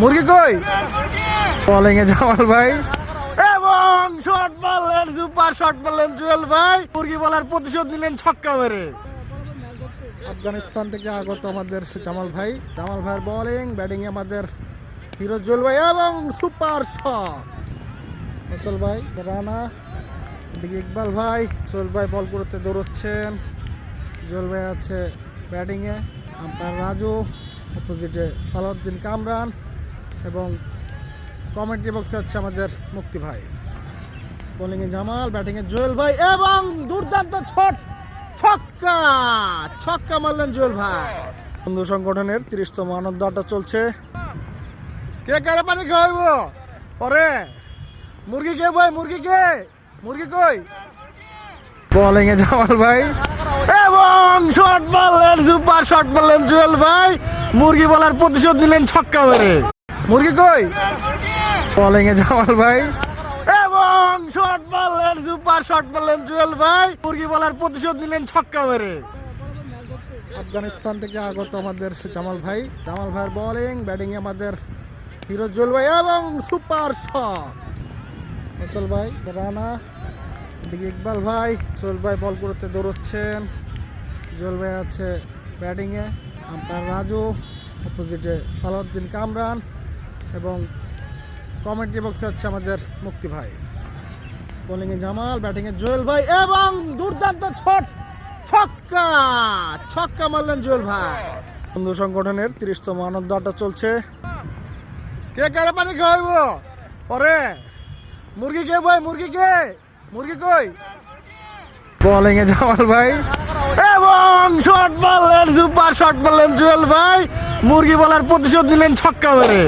মুরগি কই? বলিং এ জামাল ভাই এবং শট মারলেন, সুপার শট মারলেন জুয়েল ভাই। মুরগি বলার প্রতিশোধ নিলেন ছক্কা মেরে। আফগানিস্তান থেকে আগত আমাদের জামাল ভাইয়ের বোলিং, ব্যাটিং এ আমাদের হিরো জুয়েল ভাই এবং সুপার শট ফসল ভাই, রানা, এদিকে ইকবাল ভাই। জুয়েল ভাই বল করতে দৌড়চ্ছেন, জুয়েল ভাই আছে ব্যাটিং এ, আম্পায়ার রাজু, অপোজিটে সালাউদ্দিন কামরান এবং কমেন্ট্রি বক্সে হচ্ছে আমাদের মুক্তি ভাই। বোলিং এ জামাল, ব্যাটিং এ জুয়েল ভাই এবং দুর্দান্ত ছক্কা মারলেন জুয়েল ভাই। বন্ধু সংগঠনের 30তম আনন্দ আড্ডা চলছে। কে কারে পানি খাওয়াইব পরে? মুরগি কে ভাই? মুরগি কই? বোলিং এ জামাল ভাই এবং শট মারলেন, সুপার শট মারলেন জুয়েল ভাই। মুরগি বলার প্রতিশোধ নিলেন ছক্কা মেরে। মুরগি কই? বোলিং এ জামাল ভাই এবং শট মারলেন, সুপার শট মারলেন জুয়েল ভাই। মুরগি বলার প্রতিশোধ নিলেন ছক্কা মেরে। আফগানিস্তান থেকে আগত আমাদের জামাল ভাইয়ের বোলিং, ব্যাটিং এ আমাদের হিরো জুয়েল ভাই এবং সুপার শট ফসল ভাই, রানা, এদিকে ইকবাল ভাই। জুয়েল ভাই বল করতে দৌড়চ্ছেন, জুয়েল ভাই আছে ব্যাটিং এ, আম্পায়ার রাজু, অপোজিটে সালাউদ্দিন কামরান এবং কমেন্ট্রি বক্সে হচ্ছে আমাদের মুক্তি ভাই। বোলিং এ জামাল, ব্যাটিং এ জুয়েল ভাই এবং দুর্দান্ত ছক্কা মারলেন জুয়েল ভাই। বন্ধু সংগঠনের 30তম আনন্দ আড্ডা চলছে। কে কারে পানি খাওয়াইব পরে? মুরগি কে ভাই? মুরগি কই? বোলিং এ জামাল ভাই এবং শট মারলেন, সুপার শট মারলেন জুয়েল ভাই। মুরগি বলার প্রতিশোধ নিলেন ছক্কা মেরে।